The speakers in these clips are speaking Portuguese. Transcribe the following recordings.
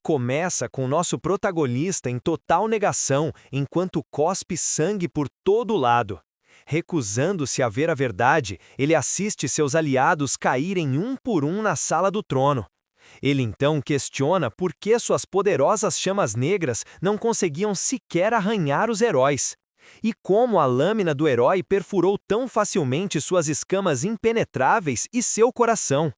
Começa com nosso protagonista em total negação, enquanto cospe sangue por todo lado. Recusando-se a ver a verdade, ele assiste seus aliados caírem um por um na sala do trono. Ele então questiona por que suas poderosas chamas negras não conseguiam sequer arranhar os heróis. E como a lâmina do herói perfurou tão facilmente suas escamas impenetráveis e seu coração.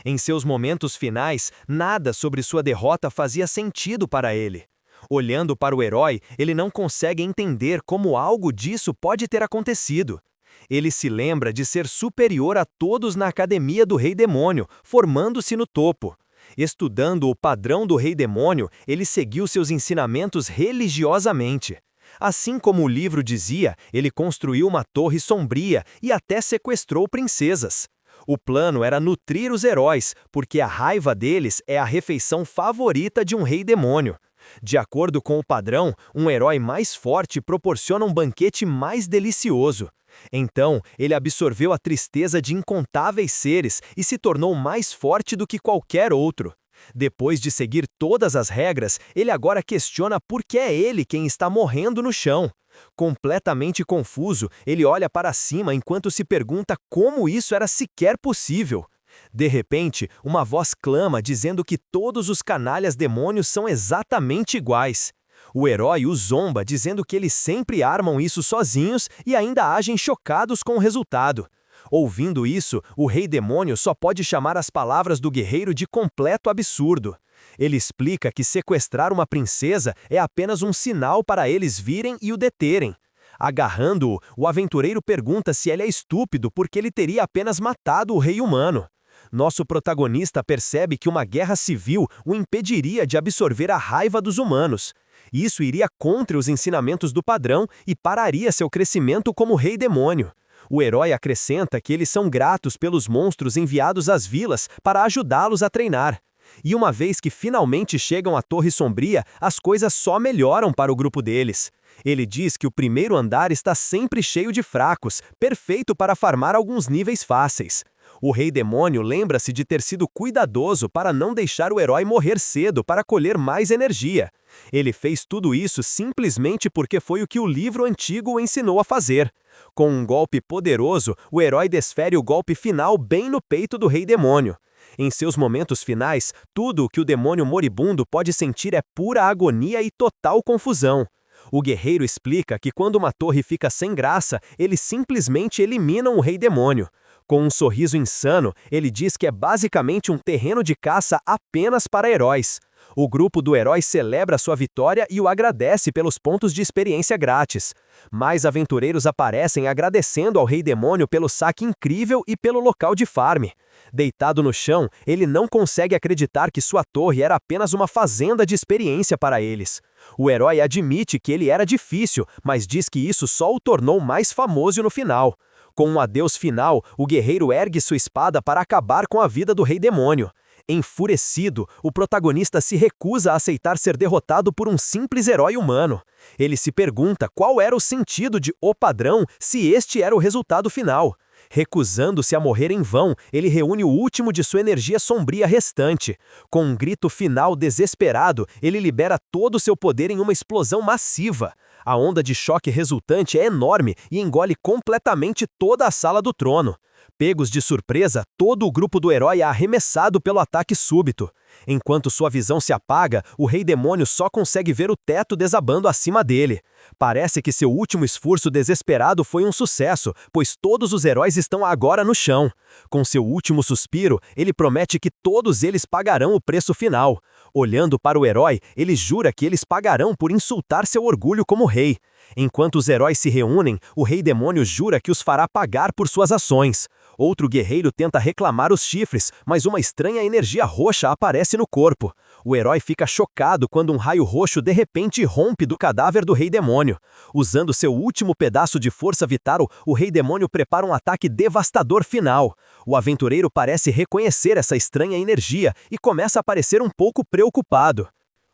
Em seus momentos finais, nada sobre sua derrota fazia sentido para ele. Olhando para o herói, ele não consegue entender como algo disso pode ter acontecido. Ele se lembra de ser superior a todos na academia do Rei Demônio, formando-se no topo. Estudando o padrão do Rei Demônio, ele seguiu seus ensinamentos religiosamente. Assim como o livro dizia, ele construiu uma torre sombria e até sequestrou princesas. O plano era nutrir os heróis, porque a raiva deles é a refeição favorita de um rei demônio. De acordo com o padrão, um herói mais forte proporciona um banquete mais delicioso. Então, ele absorveu a tristeza de incontáveis seres e se tornou mais forte do que qualquer outro. Depois de seguir todas as regras, ele agora questiona por que é ele quem está morrendo no chão. Completamente confuso, ele olha para cima enquanto se pergunta como isso era sequer possível. De repente, uma voz clama dizendo que todos os canalhas demônios são exatamente iguais. O herói o zomba dizendo que eles sempre armam isso sozinhos e ainda agem chocados com o resultado. Ouvindo isso, o rei demônio só pode chamar as palavras do guerreiro de completo absurdo. Ele explica que sequestrar uma princesa é apenas um sinal para eles virem e o deterem. Agarrando-o, o aventureiro pergunta se ele é estúpido porque ele teria apenas matado o rei humano. Nosso protagonista percebe que uma guerra civil o impediria de absorver a raiva dos humanos. Isso iria contra os ensinamentos do padrão e pararia seu crescimento como rei demônio. O herói acrescenta que eles são gratos pelos monstros enviados às vilas para ajudá-los a treinar. E uma vez que finalmente chegam à Torre Sombria, as coisas só melhoram para o grupo deles. Ele diz que o primeiro andar está sempre cheio de fracos, perfeito para farmar alguns níveis fáceis. O rei demônio lembra-se de ter sido cuidadoso para não deixar o herói morrer cedo para colher mais energia. Ele fez tudo isso simplesmente porque foi o que o livro antigo o ensinou a fazer. Com um golpe poderoso, o herói desfere o golpe final bem no peito do rei demônio. Em seus momentos finais, tudo o que o demônio moribundo pode sentir é pura agonia e total confusão. O guerreiro explica que quando uma torre fica sem graça, eles simplesmente eliminam o rei demônio. Com um sorriso insano, ele diz que é basicamente um terreno de caça apenas para heróis. O grupo do herói celebra sua vitória e o agradece pelos pontos de experiência grátis. Mais aventureiros aparecem agradecendo ao rei demônio pelo saque incrível e pelo local de farm. Deitado no chão, ele não consegue acreditar que sua torre era apenas uma fazenda de experiência para eles. O herói admite que ele era difícil, mas diz que isso só o tornou mais famoso no final. Com um adeus final, o guerreiro ergue sua espada para acabar com a vida do rei demônio. Enfurecido, o protagonista se recusa a aceitar ser derrotado por um simples herói humano. Ele se pergunta qual era o sentido de O Padrão se este era o resultado final. Recusando-se a morrer em vão, ele reúne o último de sua energia sombria restante. Com um grito final desesperado, ele libera todo o seu poder em uma explosão massiva. A onda de choque resultante é enorme e engole completamente toda a sala do trono. Pegos de surpresa, todo o grupo do herói é arremessado pelo ataque súbito. Enquanto sua visão se apaga, o rei demônio só consegue ver o teto desabando acima dele. Parece que seu último esforço desesperado foi um sucesso, pois todos os heróis estão agora no chão. Com seu último suspiro, ele promete que todos eles pagarão o preço final. Olhando para o herói, ele jura que eles pagarão por insultar seu orgulho como rei. Enquanto os heróis se reúnem, o rei demônio jura que os fará pagar por suas ações. Outro guerreiro tenta reclamar os chifres, mas uma estranha energia roxa aparece no corpo. O herói fica chocado quando um raio roxo de repente rompe do cadáver do rei demônio. Usando seu último pedaço de força vital, o rei demônio prepara um ataque devastador final. O aventureiro parece reconhecer essa estranha energia e começa a parecer um pouco preocupado.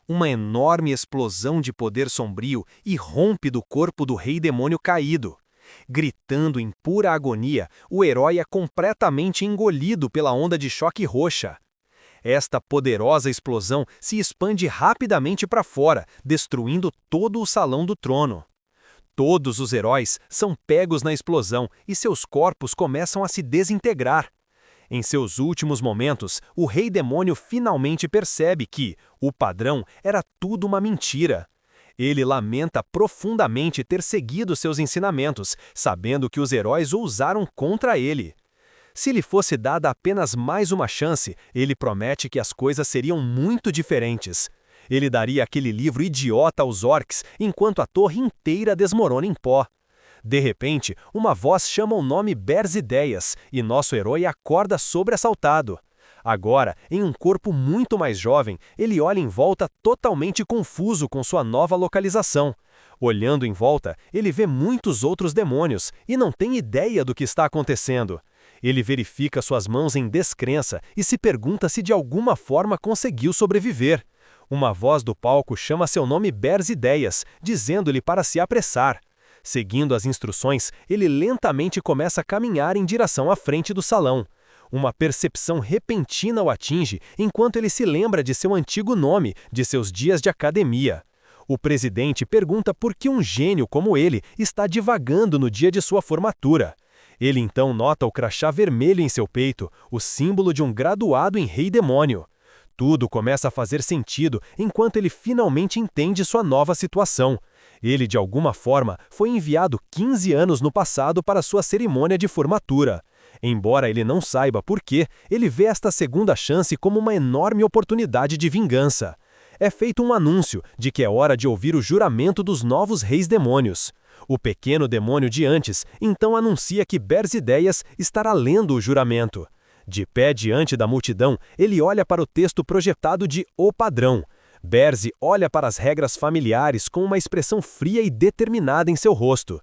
Uma enorme explosão de poder sombrio irrompe do corpo do rei demônio caído. Gritando em pura agonia, o herói é completamente engolido pela onda de choque roxa. Esta poderosa explosão se expande rapidamente para fora, destruindo todo o Salão do Trono. Todos os heróis são pegos na explosão e seus corpos começam a se desintegrar. Em seus últimos momentos, o Rei Demônio finalmente percebe que o padrão era tudo uma mentira. Ele lamenta profundamente ter seguido seus ensinamentos, sabendo que os heróis o usaram contra ele. Se lhe fosse dada apenas mais uma chance, ele promete que as coisas seriam muito diferentes. Ele daria aquele livro idiota aos orcs, enquanto a torre inteira desmorona em pó. De repente, uma voz chama o nome Berzideias, e nosso herói acorda sobressaltado. Agora, em um corpo muito mais jovem, ele olha em volta totalmente confuso com sua nova localização. Olhando em volta, ele vê muitos outros demônios, e não tem ideia do que está acontecendo. Ele verifica suas mãos em descrença e se pergunta se de alguma forma conseguiu sobreviver. Uma voz do palco chama seu nome Berzideias, dizendo-lhe para se apressar. Seguindo as instruções, ele lentamente começa a caminhar em direção à frente do salão. Uma percepção repentina o atinge enquanto ele se lembra de seu antigo nome, de seus dias de academia. O presidente pergunta por que um gênio como ele está divagando no dia de sua formatura. Ele então nota o crachá vermelho em seu peito, o símbolo de um graduado em Rei Demônio. Tudo começa a fazer sentido enquanto ele finalmente entende sua nova situação. Ele, de alguma forma, foi enviado 15 anos no passado para sua cerimônia de formatura. Embora ele não saiba por quê, ele vê esta segunda chance como uma enorme oportunidade de vingança. É feito um anúncio de que é hora de ouvir o juramento dos novos reis demônios. O pequeno demônio de antes então anuncia que Berzideias estará lendo o juramento. De pé diante da multidão, ele olha para o texto projetado de O Padrão. Berzi olha para as regras familiares com uma expressão fria e determinada em seu rosto.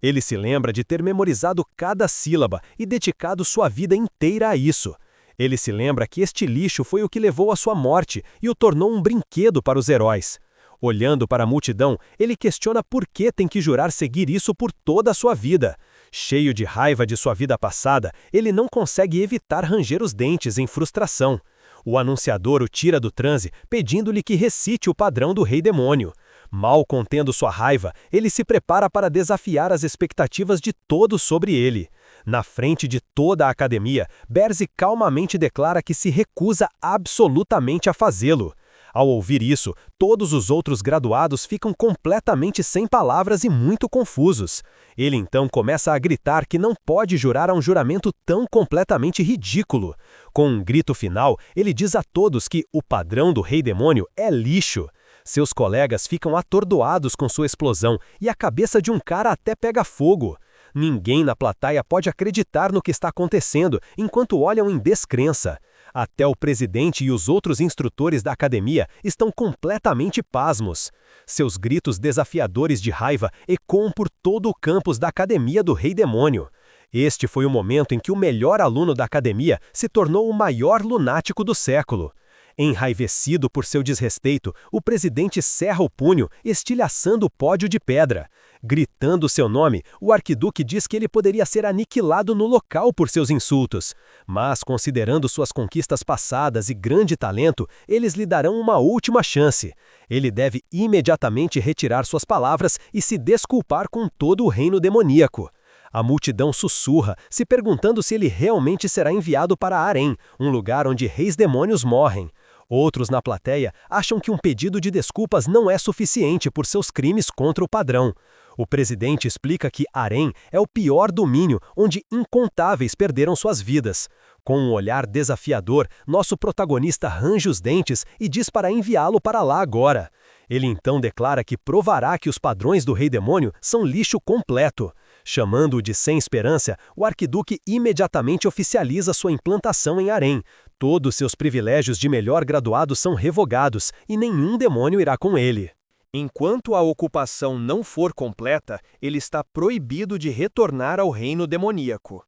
Ele se lembra de ter memorizado cada sílaba e dedicado sua vida inteira a isso. Ele se lembra que este lixo foi o que levou à sua morte e o tornou um brinquedo para os heróis. Olhando para a multidão, ele questiona por que tem que jurar seguir isso por toda a sua vida. Cheio de raiva de sua vida passada, ele não consegue evitar ranger os dentes em frustração. O anunciador o tira do transe, pedindo-lhe que recite o padrão do Rei Demônio. Mal contendo sua raiva, ele se prepara para desafiar as expectativas de todos sobre ele. Na frente de toda a academia, Berzi calmamente declara que se recusa absolutamente a fazê-lo. Ao ouvir isso, todos os outros graduados ficam completamente sem palavras e muito confusos. Ele então começa a gritar que não pode jurar a um juramento tão completamente ridículo. Com um grito final, ele diz a todos que o padrão do Rei Demônio é lixo. Seus colegas ficam atordoados com sua explosão e a cabeça de um cara até pega fogo. Ninguém na plateia pode acreditar no que está acontecendo enquanto olham em descrença. Até o presidente e os outros instrutores da academia estão completamente pasmos. Seus gritos desafiadores de raiva ecoam por todo o campus da academia do Rei Demônio. Este foi o momento em que o melhor aluno da academia se tornou o maior lunático do século. Enraivecido por seu desrespeito, o presidente cerra o punho, estilhaçando o pódio de pedra. Gritando seu nome, o arquiduque diz que ele poderia ser aniquilado no local por seus insultos. Mas, considerando suas conquistas passadas e grande talento, eles lhe darão uma última chance. Ele deve imediatamente retirar suas palavras e se desculpar com todo o reino demoníaco. A multidão sussurra, se perguntando se ele realmente será enviado para Arém, um lugar onde reis demônios morrem. Outros na plateia acham que um pedido de desculpas não é suficiente por seus crimes contra o padrão. O presidente explica que Arém é o pior domínio, onde incontáveis perderam suas vidas. Com um olhar desafiador, nosso protagonista range os dentes e diz para enviá-lo para lá agora. Ele então declara que provará que os padrões do Rei Demônio são lixo completo. Chamando-o de sem esperança, o arquiduque imediatamente oficializa sua implantação em Arém. Todos seus privilégios de melhor graduado são revogados e nenhum demônio irá com ele. Enquanto a ocupação não for completa, ele está proibido de retornar ao reino demoníaco.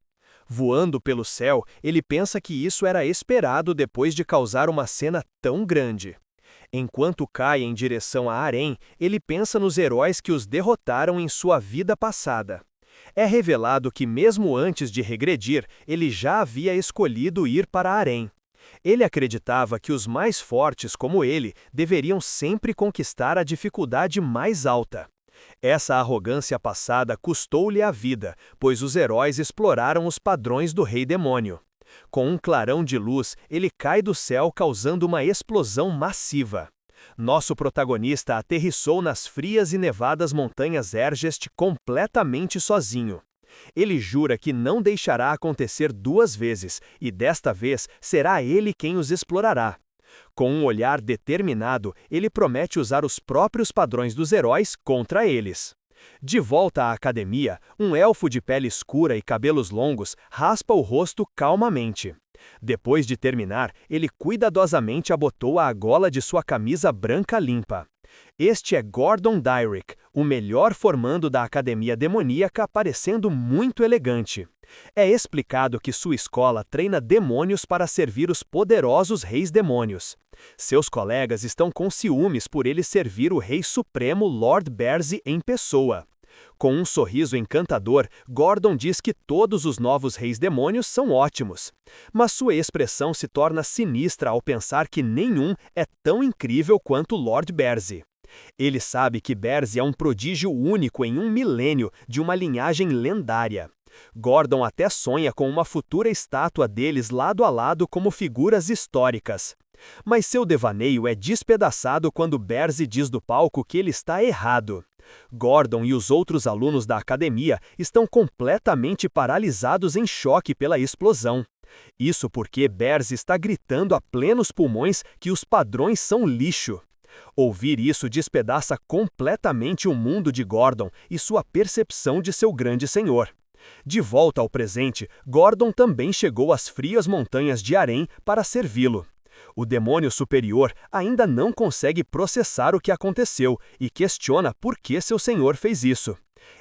Voando pelo céu, ele pensa que isso era esperado depois de causar uma cena tão grande. Enquanto cai em direção a Arém, ele pensa nos heróis que os derrotaram em sua vida passada. É revelado que mesmo antes de regredir, ele já havia escolhido ir para Arém. Ele acreditava que os mais fortes, como ele, deveriam sempre conquistar a dificuldade mais alta. Essa arrogância passada custou-lhe a vida, pois os heróis exploraram os padrões do Rei Demônio. Com um clarão de luz, ele cai do céu causando uma explosão massiva. Nosso protagonista aterrissou nas frias e nevadas montanhas Ergest completamente sozinho. Ele jura que não deixará acontecer duas vezes, e desta vez será ele quem os explorará. Com um olhar determinado, ele promete usar os próprios padrões dos heróis contra eles. De volta à academia, um elfo de pele escura e cabelos longos raspa o rosto calmamente. Depois de terminar, ele cuidadosamente abotoa a gola de sua camisa branca limpa. Este é Gordon Dyrick, o melhor formando da Academia Demoníaca, parecendo muito elegante. É explicado que sua escola treina demônios para servir os poderosos reis demônios. Seus colegas estão com ciúmes por ele servir o rei supremo Lord Berzi em pessoa. Com um sorriso encantador, Gordon diz que todos os novos reis demônios são ótimos. Mas sua expressão se torna sinistra ao pensar que nenhum é tão incrível quanto Lord Berzi. Ele sabe que Berzi é um prodígio único em um milênio de uma linhagem lendária. Gordon até sonha com uma futura estátua deles lado a lado como figuras históricas. Mas seu devaneio é despedaçado quando Berzi diz do palco que ele está errado. Gordon e os outros alunos da academia estão completamente paralisados em choque pela explosão. Isso porque Berzi está gritando a plenos pulmões que os padrões são lixo. Ouvir isso despedaça completamente o mundo de Gordon e sua percepção de seu grande senhor. De volta ao presente, Gordon também chegou às frias montanhas de Arém para servi-lo. O demônio superior ainda não consegue processar o que aconteceu e questiona por que seu senhor fez isso.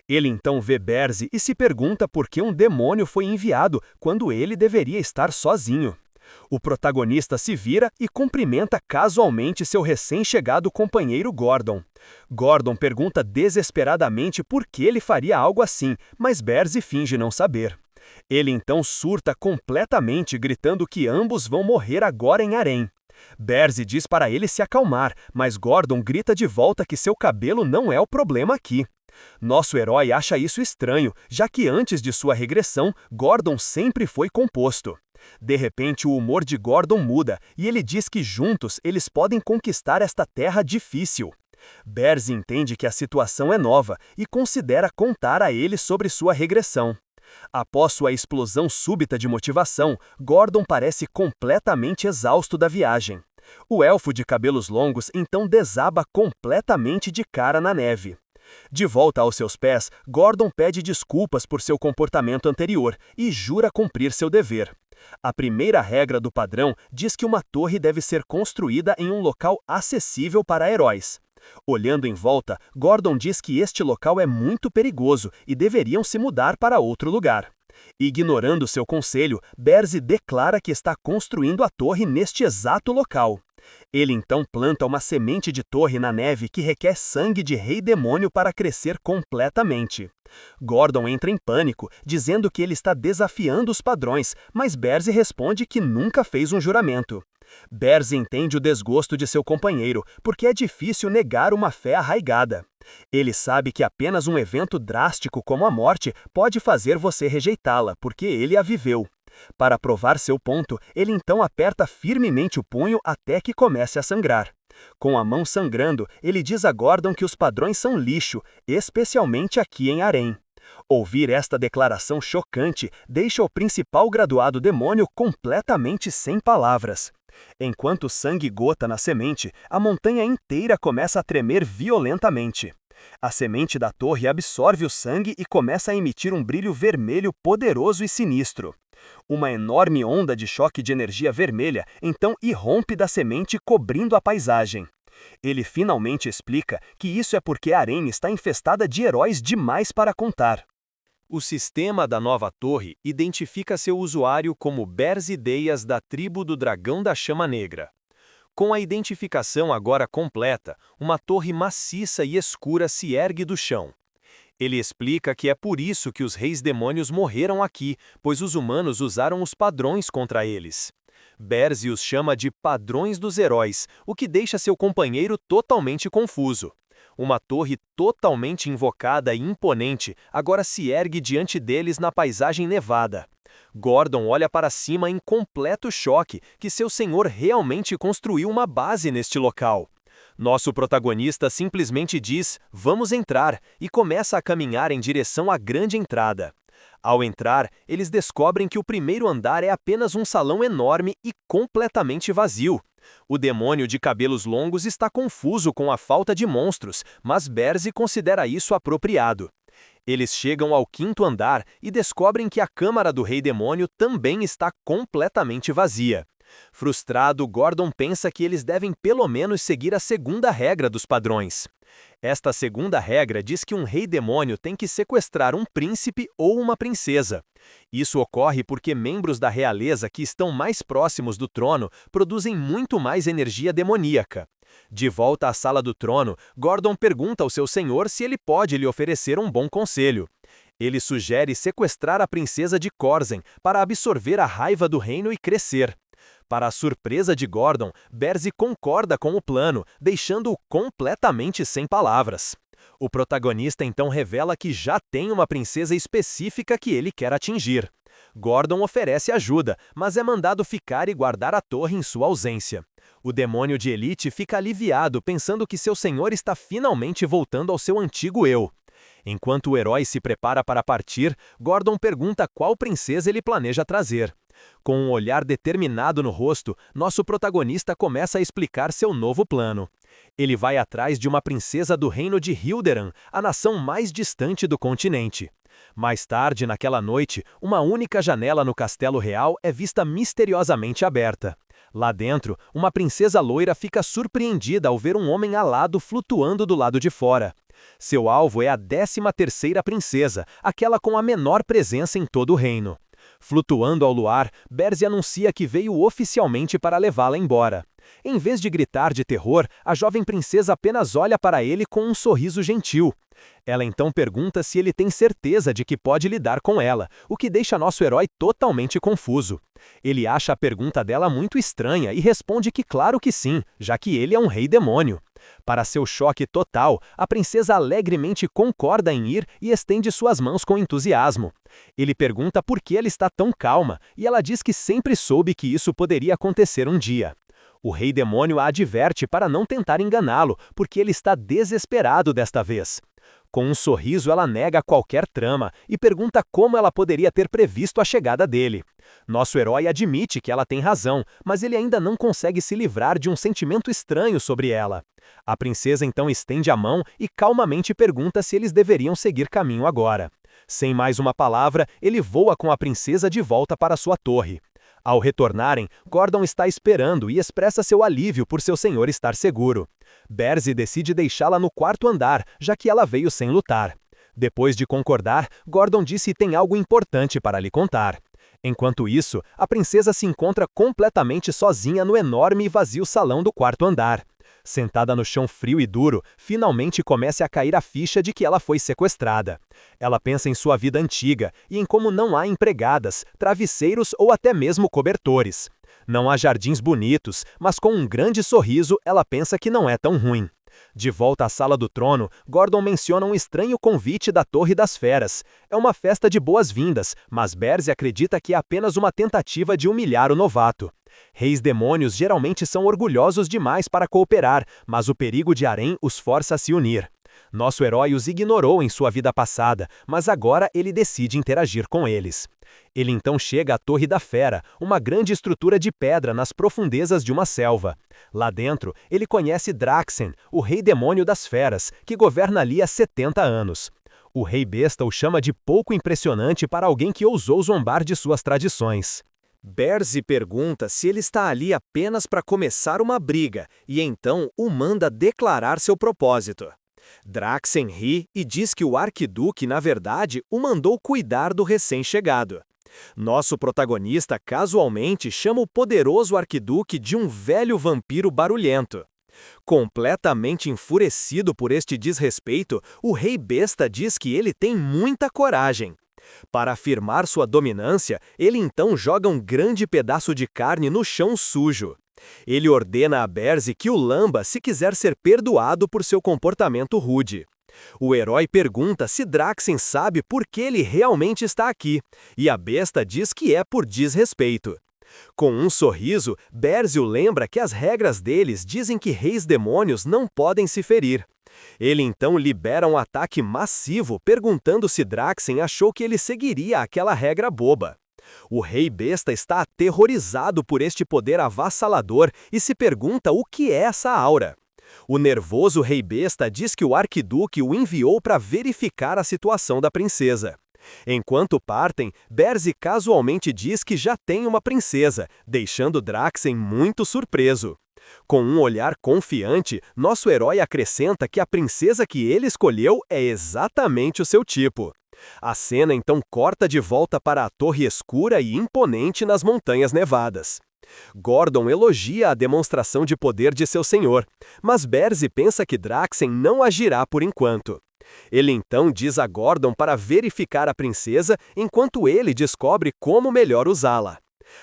Ele então vê Berzi e se pergunta por que um demônio foi enviado quando ele deveria estar sozinho. O protagonista se vira e cumprimenta casualmente seu recém-chegado companheiro Gordon. Gordon pergunta desesperadamente por que ele faria algo assim, mas Berzi finge não saber. Ele então surta completamente, gritando que ambos vão morrer agora em Arém. Berzi diz para ele se acalmar, mas Gordon grita de volta que seu cabelo não é o problema aqui. Nosso herói acha isso estranho, já que antes de sua regressão, Gordon sempre foi composto. De repente, o humor de Gordon muda e ele diz que juntos eles podem conquistar esta terra difícil. Berzi entende que a situação é nova e considera contar a ele sobre sua regressão. Após sua explosão súbita de motivação, Gordon parece completamente exausto da viagem. O elfo de cabelos longos então desaba completamente de cara na neve. De volta aos seus pés, Gordon pede desculpas por seu comportamento anterior e jura cumprir seu dever. A primeira regra do padrão diz que uma torre deve ser construída em um local acessível para heróis. Olhando em volta, Gordon diz que este local é muito perigoso e deveriam se mudar para outro lugar. Ignorando seu conselho, Berzi declara que está construindo a torre neste exato local. Ele então planta uma semente de torre na neve que requer sangue de rei demônio para crescer completamente. Gordon entra em pânico, dizendo que ele está desafiando os padrões, mas Berzi responde que nunca fez um juramento. Berzi entende o desgosto de seu companheiro, porque é difícil negar uma fé arraigada. Ele sabe que apenas um evento drástico como a morte pode fazer você rejeitá-la, porque ele a viveu. Para provar seu ponto, ele então aperta firmemente o punho até que comece a sangrar. Com a mão sangrando, ele diz a Gordon que os padrões são lixo, especialmente aqui em Arém. Ouvir esta declaração chocante deixa o principal graduado demônio completamente sem palavras. Enquanto o sangue gota na semente, a montanha inteira começa a tremer violentamente. A semente da torre absorve o sangue e começa a emitir um brilho vermelho poderoso e sinistro. Uma enorme onda de choque de energia vermelha então irrompe da semente, cobrindo a paisagem. Ele finalmente explica que isso é porque Arém está infestada de heróis demais para contar. O sistema da nova torre identifica seu usuário como Berzi Deias da tribo do Dragão da Chama Negra. Com a identificação agora completa, uma torre maciça e escura se ergue do chão. Ele explica que é por isso que os reis demônios morreram aqui, pois os humanos usaram os padrões contra eles. Berzi os chama de padrões dos heróis, o que deixa seu companheiro totalmente confuso. Uma torre totalmente invocada e imponente agora se ergue diante deles na paisagem nevada. Gordon olha para cima em completo choque que seu senhor realmente construiu uma base neste local. Nosso protagonista simplesmente diz, vamos entrar, e começa a caminhar em direção à grande entrada. Ao entrar, eles descobrem que o primeiro andar é apenas um salão enorme e completamente vazio. O demônio de cabelos longos está confuso com a falta de monstros, mas Berzi considera isso apropriado. Eles chegam ao quinto andar e descobrem que a câmara do Rei Demônio também está completamente vazia. Frustrado, Gordon pensa que eles devem pelo menos seguir a segunda regra dos padrões. Esta segunda regra diz que um rei demônio tem que sequestrar um príncipe ou uma princesa. Isso ocorre porque membros da realeza que estão mais próximos do trono produzem muito mais energia demoníaca. De volta à sala do trono, Gordon pergunta ao seu senhor se ele pode lhe oferecer um bom conselho. Ele sugere sequestrar a princesa de Korzen para absorver a raiva do reino e crescer. Para a surpresa de Gordon, Berzi concorda com o plano, deixando-o completamente sem palavras. O protagonista então revela que já tem uma princesa específica que ele quer atingir. Gordon oferece ajuda, mas é mandado ficar e guardar a torre em sua ausência. O demônio de Elite fica aliviado pensando que seu senhor está finalmente voltando ao seu antigo eu. Enquanto o herói se prepara para partir, Gordon pergunta qual princesa ele planeja trazer. Com um olhar determinado no rosto, nosso protagonista começa a explicar seu novo plano. Ele vai atrás de uma princesa do reino de Hilderan, a nação mais distante do continente. Mais tarde, naquela noite, uma única janela no castelo real é vista misteriosamente aberta. Lá dentro, uma princesa loira fica surpreendida ao ver um homem alado flutuando do lado de fora. Seu alvo é a 13ª princesa, aquela com a menor presença em todo o reino. Flutuando ao luar, Berzi anuncia que veio oficialmente para levá-la embora. Em vez de gritar de terror, a jovem princesa apenas olha para ele com um sorriso gentil. Ela então pergunta se ele tem certeza de que pode lidar com ela, o que deixa nosso herói totalmente confuso. Ele acha a pergunta dela muito estranha e responde que claro que sim, já que ele é um rei demônio. Para seu choque total, a princesa alegremente concorda em ir e estende suas mãos com entusiasmo. Ele pergunta por que ela está tão calma, e ela diz que sempre soube que isso poderia acontecer um dia. O rei demônio a adverte para não tentar enganá-lo, porque ele está desesperado desta vez. Com um sorriso, ela nega qualquer trama e pergunta como ela poderia ter previsto a chegada dele. Nosso herói admite que ela tem razão, mas ele ainda não consegue se livrar de um sentimento estranho sobre ela. A princesa então estende a mão e calmamente pergunta se eles deveriam seguir caminho agora. Sem mais uma palavra, ele voa com a princesa de volta para sua torre. Ao retornarem, Gordon está esperando e expressa seu alívio por seu senhor estar seguro. Berzi decide deixá-la no quarto andar, já que ela veio sem lutar. Depois de concordar, Gordon disse que tem algo importante para lhe contar. Enquanto isso, a princesa se encontra completamente sozinha no enorme e vazio salão do quarto andar. Sentada no chão frio e duro, finalmente começa a cair a ficha de que ela foi sequestrada. Ela pensa em sua vida antiga e em como não há empregadas, travesseiros ou até mesmo cobertores. Não há jardins bonitos, mas com um grande sorriso ela pensa que não é tão ruim. De volta à sala do trono, Gordon menciona um estranho convite da Torre das Feras. É uma festa de boas-vindas, mas Berzi acredita que é apenas uma tentativa de humilhar o novato. Reis demônios geralmente são orgulhosos demais para cooperar, mas o perigo de Harém os força a se unir. Nosso herói os ignorou em sua vida passada, mas agora ele decide interagir com eles. Ele então chega à Torre da Fera, uma grande estrutura de pedra nas profundezas de uma selva. Lá dentro, ele conhece Draxen, o rei demônio das feras, que governa ali há 70 anos. O rei besta o chama de pouco impressionante para alguém que ousou zombar de suas tradições. Berzi pergunta se ele está ali apenas para começar uma briga, e então o manda declarar seu propósito. Draxen ri e diz que o arquiduque, na verdade, o mandou cuidar do recém-chegado. Nosso protagonista casualmente chama o poderoso arquiduque de um velho vampiro barulhento. Completamente enfurecido por este desrespeito, o rei besta diz que ele tem muita coragem. Para afirmar sua dominância, ele então joga um grande pedaço de carne no chão sujo. Ele ordena a Berze que o lamba se quiser ser perdoado por seu comportamento rude. O herói pergunta se Draxen sabe por que ele realmente está aqui, e a besta diz que é por desrespeito. Com um sorriso, Berze o lembra que as regras deles dizem que reis demônios não podem se ferir. Ele então libera um ataque massivo, perguntando se Draxen achou que ele seguiria aquela regra boba. O rei besta está aterrorizado por este poder avassalador e se pergunta o que é essa aura. O nervoso rei besta diz que o arquiduque o enviou para verificar a situação da princesa. Enquanto partem, Berze casualmente diz que já tem uma princesa, deixando Draxen muito surpreso. Com um olhar confiante, nosso herói acrescenta que a princesa que ele escolheu é exatamente o seu tipo. A cena então corta de volta para a torre escura e imponente nas montanhas nevadas. Gordon elogia a demonstração de poder de seu senhor, mas Berze pensa que Draxen não agirá por enquanto. Ele então diz a Gordon para verificar a princesa enquanto ele descobre como melhor usá-la.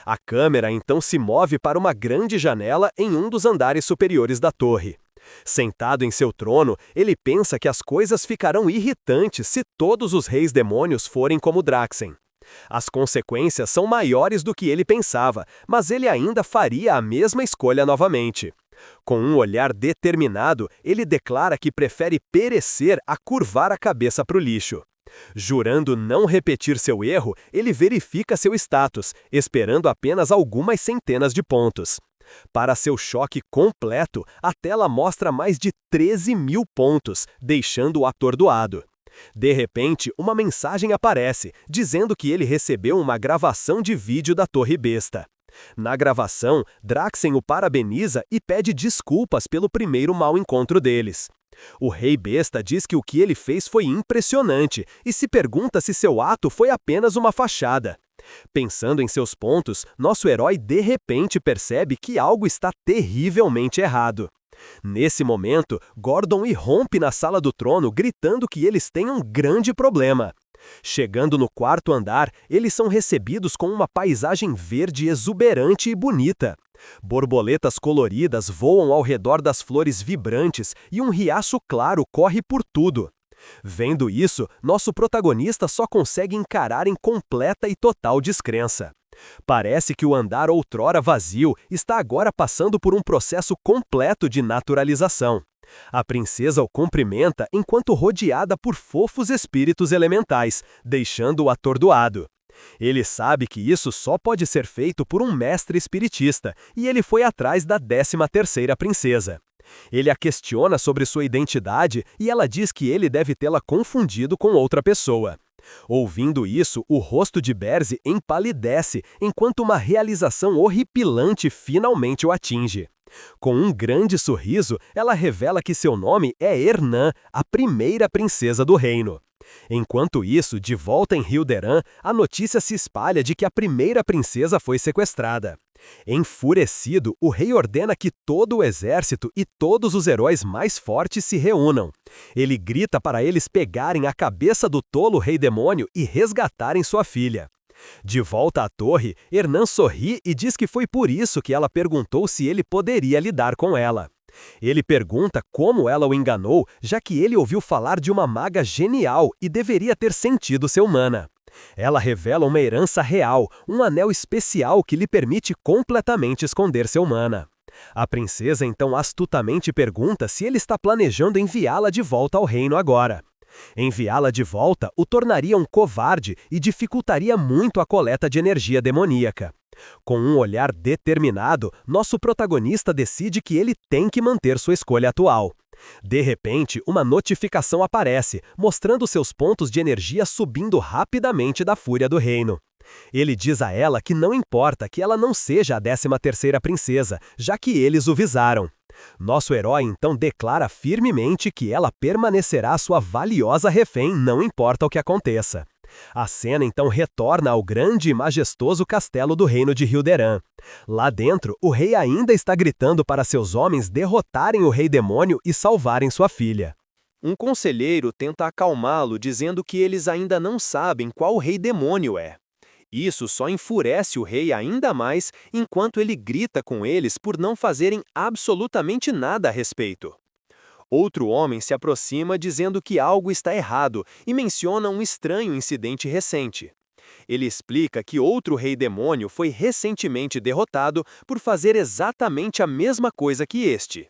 A câmera então se move para uma grande janela em um dos andares superiores da torre. Sentado em seu trono, ele pensa que as coisas ficarão irritantes se todos os reis demônios forem como Draxen. As consequências são maiores do que ele pensava, mas ele ainda faria a mesma escolha novamente. Com um olhar determinado, ele declara que prefere perecer a curvar a cabeça para o lixo. Jurando não repetir seu erro, ele verifica seu status, esperando apenas algumas centenas de pontos. Para seu choque completo, a tela mostra mais de 13.000 pontos, deixando-o atordoado. De repente, uma mensagem aparece, dizendo que ele recebeu uma gravação de vídeo da Torre Besta. Na gravação, Draxen o parabeniza e pede desculpas pelo primeiro mau encontro deles. O Rei Besta diz que o que ele fez foi impressionante e se pergunta se seu ato foi apenas uma fachada. Pensando em seus pontos, nosso herói de repente percebe que algo está terrivelmente errado. Nesse momento, Gordon irrompe na sala do trono gritando que eles têm um grande problema. Chegando no quarto andar, eles são recebidos com uma paisagem verde exuberante e bonita. Borboletas coloridas voam ao redor das flores vibrantes e um riacho claro corre por tudo. Vendo isso, nosso protagonista só consegue encarar em completa e total descrença. Parece que o andar outrora vazio está agora passando por um processo completo de naturalização. A princesa o cumprimenta enquanto rodeada por fofos espíritos elementais, deixando-o atordoado. Ele sabe que isso só pode ser feito por um mestre espiritista, e ele foi atrás da 13ª princesa. Ele a questiona sobre sua identidade e ela diz que ele deve tê-la confundido com outra pessoa. Ouvindo isso, o rosto de Berze empalidece, enquanto uma realização horripilante finalmente o atinge. Com um grande sorriso, ela revela que seu nome é Hernã, a primeira princesa do reino. Enquanto isso, de volta em Hilderan, a notícia se espalha de que a primeira princesa foi sequestrada. Enfurecido, o rei ordena que todo o exército e todos os heróis mais fortes se reúnam. Ele grita para eles pegarem a cabeça do tolo rei demônio e resgatarem sua filha. De volta à torre, Hernã sorri e diz que foi por isso que ela perguntou se ele poderia lidar com ela. Ele pergunta como ela o enganou, já que ele ouviu falar de uma maga genial e deveria ter sentido seu mana. Ela revela uma herança real, um anel especial que lhe permite completamente esconder seu mana. A princesa então astutamente pergunta se ele está planejando enviá-la de volta ao reino agora. Enviá-la de volta o tornaria um covarde e dificultaria muito a coleta de energia demoníaca. Com um olhar determinado, nosso protagonista decide que ele tem que manter sua escolha atual. De repente, uma notificação aparece, mostrando seus pontos de energia subindo rapidamente da fúria do reino. Ele diz a ela que não importa que ela não seja a 13ª princesa, já que eles o visaram. Nosso herói então declara firmemente que ela permanecerá sua valiosa refém, não importa o que aconteça. A cena então retorna ao grande e majestoso castelo do reino de Hilderan. Lá dentro, o rei ainda está gritando para seus homens derrotarem o rei demônio e salvarem sua filha. Um conselheiro tenta acalmá-lo dizendo que eles ainda não sabem qual rei demônio é. Isso só enfurece o rei ainda mais enquanto ele grita com eles por não fazerem absolutamente nada a respeito. Outro homem se aproxima dizendo que algo está errado e menciona um estranho incidente recente. Ele explica que outro rei demônio foi recentemente derrotado por fazer exatamente a mesma coisa que este.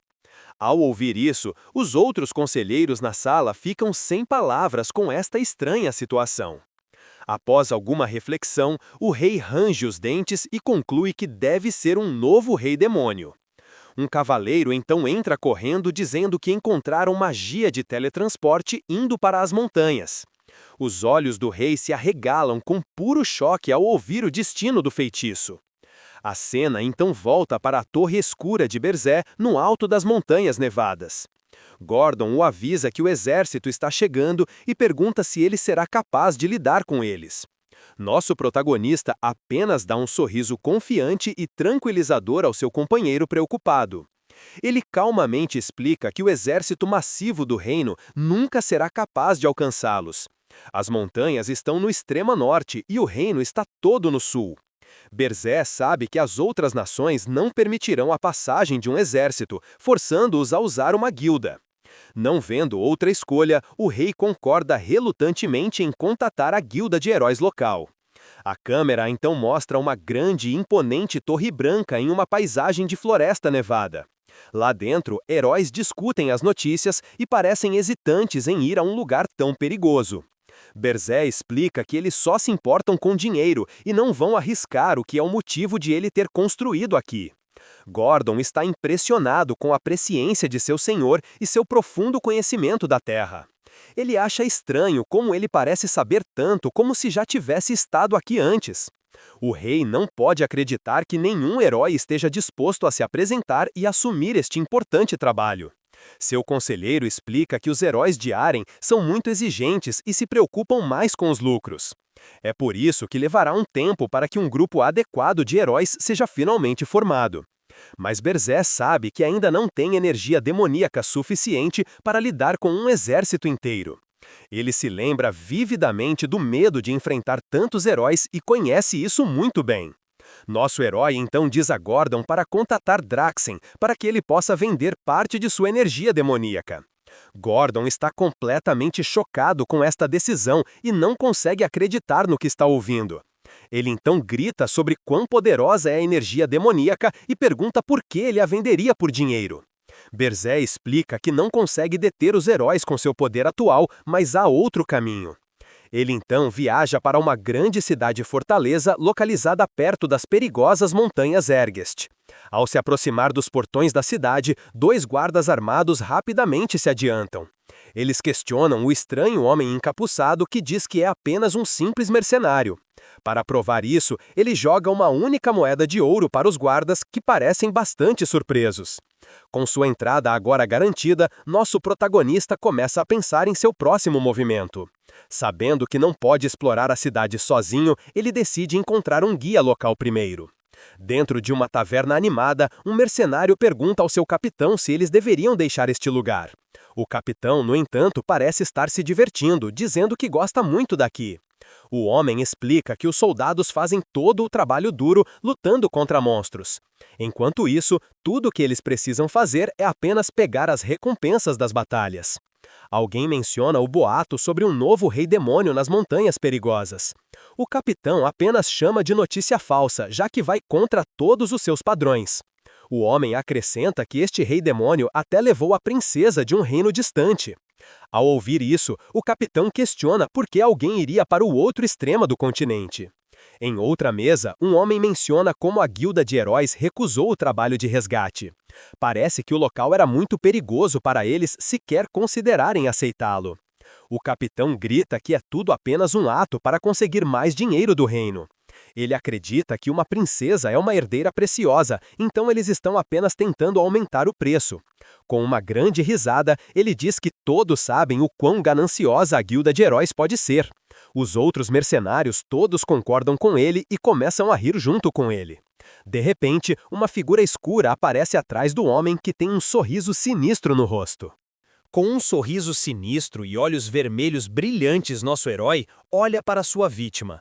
Ao ouvir isso, os outros conselheiros na sala ficam sem palavras com esta estranha situação. Após alguma reflexão, o rei range os dentes e conclui que deve ser um novo rei demônio. Um cavaleiro então entra correndo dizendo que encontraram magia de teletransporte indo para as montanhas. Os olhos do rei se arregalam com puro choque ao ouvir o destino do feitiço. A cena então volta para a torre escura de Berzé, no alto das montanhas nevadas. Gordon o avisa que o exército está chegando e pergunta se ele será capaz de lidar com eles. Nosso protagonista apenas dá um sorriso confiante e tranquilizador ao seu companheiro preocupado. Ele calmamente explica que o exército massivo do reino nunca será capaz de alcançá-los. As montanhas estão no extremo norte e o reino está todo no sul. Berzé sabe que as outras nações não permitirão a passagem de um exército, forçando-os a usar uma guilda. Não vendo outra escolha, o rei concorda relutantemente em contatar a guilda de heróis local. A câmera então mostra uma grande e imponente torre branca em uma paisagem de floresta nevada. Lá dentro, heróis discutem as notícias e parecem hesitantes em ir a um lugar tão perigoso. Berzé explica que eles só se importam com dinheiro e não vão arriscar o que é o motivo de ele ter construído aqui. Gordon está impressionado com a presciência de seu senhor e seu profundo conhecimento da terra. Ele acha estranho como ele parece saber tanto como se já tivesse estado aqui antes. O rei não pode acreditar que nenhum herói esteja disposto a se apresentar e assumir este importante trabalho. Seu conselheiro explica que os heróis de Arryn são muito exigentes e se preocupam mais com os lucros. É por isso que levará um tempo para que um grupo adequado de heróis seja finalmente formado. Mas Berzé sabe que ainda não tem energia demoníaca suficiente para lidar com um exército inteiro. Ele se lembra vividamente do medo de enfrentar tantos heróis e conhece isso muito bem. Nosso herói então diz a Gordon para contatar Draxen, para que ele possa vender parte de sua energia demoníaca. Gordon está completamente chocado com esta decisão e não consegue acreditar no que está ouvindo. Ele então grita sobre quão poderosa é a energia demoníaca e pergunta por que ele a venderia por dinheiro. Berzé explica que não consegue deter os heróis com seu poder atual, mas há outro caminho. Ele então viaja para uma grande cidade-fortaleza localizada perto das perigosas montanhas Ergest. Ao se aproximar dos portões da cidade, dois guardas armados rapidamente se adiantam. Eles questionam o estranho homem encapuçado que diz que é apenas um simples mercenário. Para provar isso, ele joga uma única moeda de ouro para os guardas, que parecem bastante surpresos. Com sua entrada agora garantida, nosso protagonista começa a pensar em seu próximo movimento. Sabendo que não pode explorar a cidade sozinho, ele decide encontrar um guia local primeiro. Dentro de uma taverna animada, um mercenário pergunta ao seu capitão se eles deveriam deixar este lugar. O capitão, no entanto, parece estar se divertindo, dizendo que gosta muito daqui. O homem explica que os soldados fazem todo o trabalho duro lutando contra monstros. Enquanto isso, tudo o que eles precisam fazer é apenas pegar as recompensas das batalhas. Alguém menciona o boato sobre um novo rei demônio nas montanhas perigosas. O capitão apenas chama de notícia falsa, já que vai contra todos os seus padrões. O homem acrescenta que este rei demônio até levou a princesa de um reino distante. Ao ouvir isso, o capitão questiona por que alguém iria para o outro extremo do continente. Em outra mesa, um homem menciona como a guilda de heróis recusou o trabalho de resgate. Parece que o local era muito perigoso para eles sequer considerarem aceitá-lo. O capitão grita que é tudo apenas um ato para conseguir mais dinheiro do reino. Ele acredita que uma princesa é uma herdeira preciosa, então eles estão apenas tentando aumentar o preço. Com uma grande risada, ele diz que todos sabem o quão gananciosa a guilda de heróis pode ser. Os outros mercenários todos concordam com ele e começam a rir junto com ele. De repente, uma figura escura aparece atrás do homem que tem um sorriso sinistro no rosto. Com um sorriso sinistro e olhos vermelhos brilhantes, nosso herói olha para sua vítima.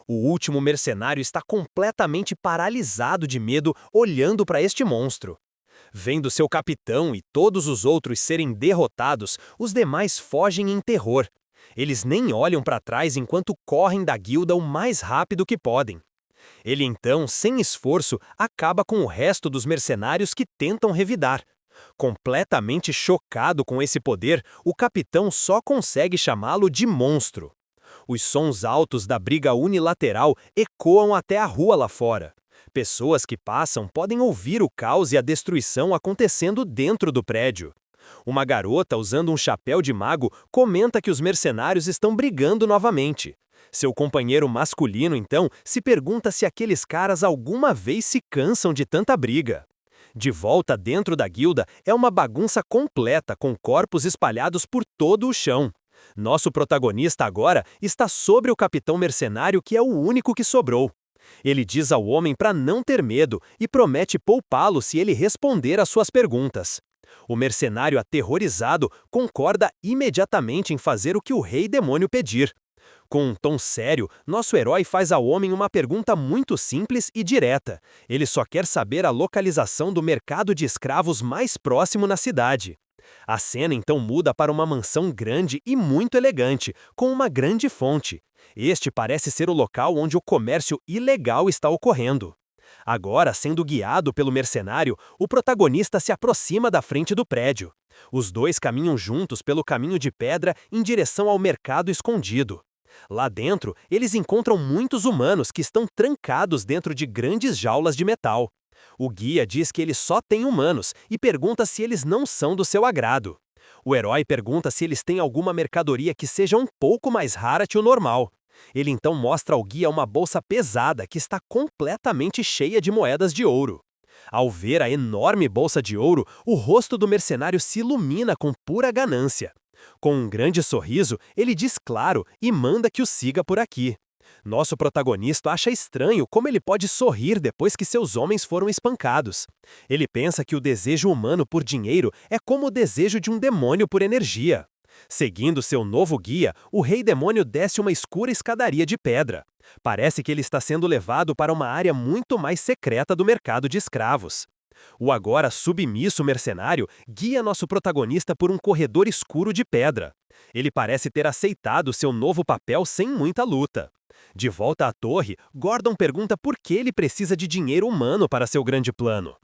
O último mercenário está completamente paralisado de medo olhando para este monstro. Vendo seu capitão e todos os outros serem derrotados, os demais fogem em terror. Eles nem olham para trás enquanto correm da guilda o mais rápido que podem. Ele então, sem esforço, acaba com o resto dos mercenários que tentam revidar. Completamente chocado com esse poder, o capitão só consegue chamá-lo de monstro. Os sons altos da briga unilateral ecoam até a rua lá fora. Pessoas que passam podem ouvir o caos e a destruição acontecendo dentro do prédio. Uma garota usando um chapéu de mago comenta que os mercenários estão brigando novamente. Seu companheiro masculino, então, se pergunta se aqueles caras alguma vez se cansam de tanta briga. De volta dentro da guilda, é uma bagunça completa com corpos espalhados por todo o chão. Nosso protagonista agora está sobre o capitão mercenário, que é o único que sobrou. Ele diz ao homem para não ter medo e promete poupá-lo se ele responder às suas perguntas. O mercenário, aterrorizado, concorda imediatamente em fazer o que o rei demônio pedir. Com um tom sério, nosso herói faz ao homem uma pergunta muito simples e direta. Ele só quer saber a localização do mercado de escravos mais próximo na cidade. A cena então muda para uma mansão grande e muito elegante, com uma grande fonte. Este parece ser o local onde o comércio ilegal está ocorrendo. Agora, sendo guiado pelo mercenário, o protagonista se aproxima da frente do prédio. Os dois caminham juntos pelo caminho de pedra em direção ao mercado escondido. Lá dentro, eles encontram muitos humanos que estão trancados dentro de grandes jaulas de metal. O guia diz que ele só tem humanos e pergunta se eles não são do seu agrado. O herói pergunta se eles têm alguma mercadoria que seja um pouco mais rara que o normal. Ele então mostra ao guia uma bolsa pesada que está completamente cheia de moedas de ouro. Ao ver a enorme bolsa de ouro, o rosto do mercenário se ilumina com pura ganância. Com um grande sorriso, ele diz claro e manda que o siga por aqui. Nosso protagonista acha estranho como ele pode sorrir depois que seus homens foram espancados. Ele pensa que o desejo humano por dinheiro é como o desejo de um demônio por energia. Seguindo seu novo guia, o rei demônio desce uma escura escadaria de pedra. Parece que ele está sendo levado para uma área muito mais secreta do mercado de escravos. O agora submisso mercenário guia nosso protagonista por um corredor escuro de pedra. Ele parece ter aceitado seu novo papel sem muita luta. De volta à torre, Gordon pergunta por que ele precisa de dinheiro humano para seu grande plano.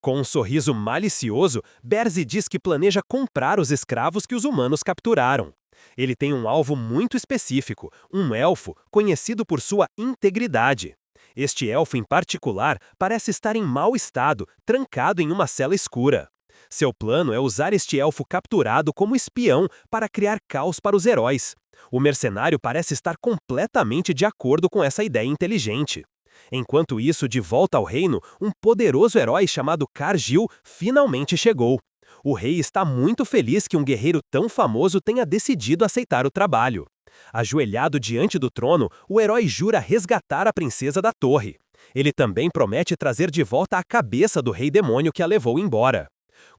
Com um sorriso malicioso, Berzi diz que planeja comprar os escravos que os humanos capturaram. Ele tem um alvo muito específico, um elfo conhecido por sua integridade. Este elfo em particular parece estar em mau estado, trancado em uma cela escura. Seu plano é usar este elfo capturado como espião para criar caos para os heróis. O mercenário parece estar completamente de acordo com essa ideia inteligente. Enquanto isso, de volta ao reino, um poderoso herói chamado Cargill finalmente chegou. O rei está muito feliz que um guerreiro tão famoso tenha decidido aceitar o trabalho. Ajoelhado diante do trono, o herói jura resgatar a princesa da torre. Ele também promete trazer de volta a cabeça do rei demônio que a levou embora.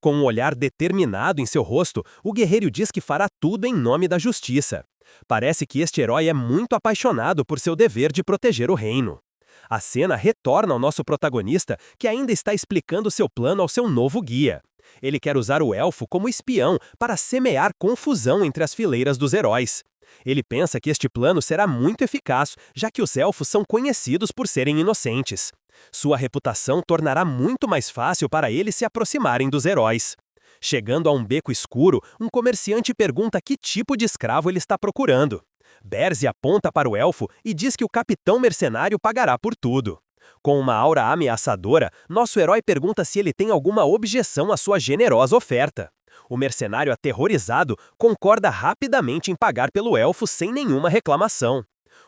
Com um olhar determinado em seu rosto, o guerreiro diz que fará tudo em nome da justiça. Parece que este herói é muito apaixonado por seu dever de proteger o reino. A cena retorna ao nosso protagonista, que ainda está explicando seu plano ao seu novo guia. Ele quer usar o elfo como espião para semear confusão entre as fileiras dos heróis. Ele pensa que este plano será muito eficaz, já que os elfos são conhecidos por serem inocentes. Sua reputação tornará muito mais fácil para eles se aproximarem dos heróis. Chegando a um beco escuro, um comerciante pergunta que tipo de escravo ele está procurando. Berzi aponta para o elfo e diz que o capitão mercenário pagará por tudo. Com uma aura ameaçadora, nosso herói pergunta se ele tem alguma objeção à sua generosa oferta. O mercenário, aterrorizado, concorda rapidamente em pagar pelo elfo sem nenhuma reclamação.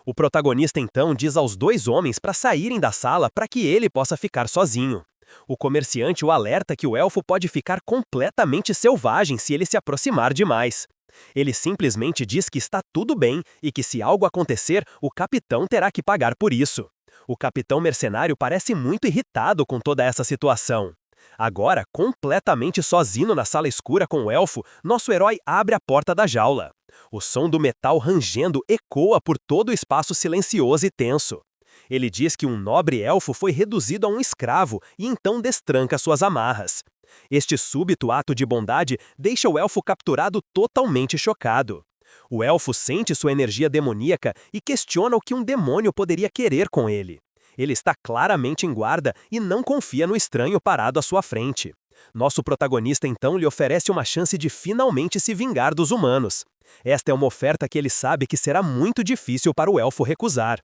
O protagonista então diz aos dois homens para saírem da sala para que ele possa ficar sozinho. O comerciante o alerta que o elfo pode ficar completamente selvagem se ele se aproximar demais. Ele simplesmente diz que está tudo bem e que se algo acontecer, o capitão terá que pagar por isso. O capitão mercenário parece muito irritado com toda essa situação. Agora, completamente sozinho na sala escura com o elfo, nosso herói abre a porta da jaula. O som do metal rangendo ecoa por todo o espaço silencioso e tenso. Ele diz que um nobre elfo foi reduzido a um escravo e então destranca suas amarras. Este súbito ato de bondade deixa o elfo capturado totalmente chocado. O elfo sente sua energia demoníaca e questiona o que um demônio poderia querer com ele. Ele está claramente em guarda e não confia no estranho parado à sua frente. Nosso protagonista então lhe oferece uma chance de finalmente se vingar dos humanos. Esta é uma oferta que ele sabe que será muito difícil para o elfo recusar.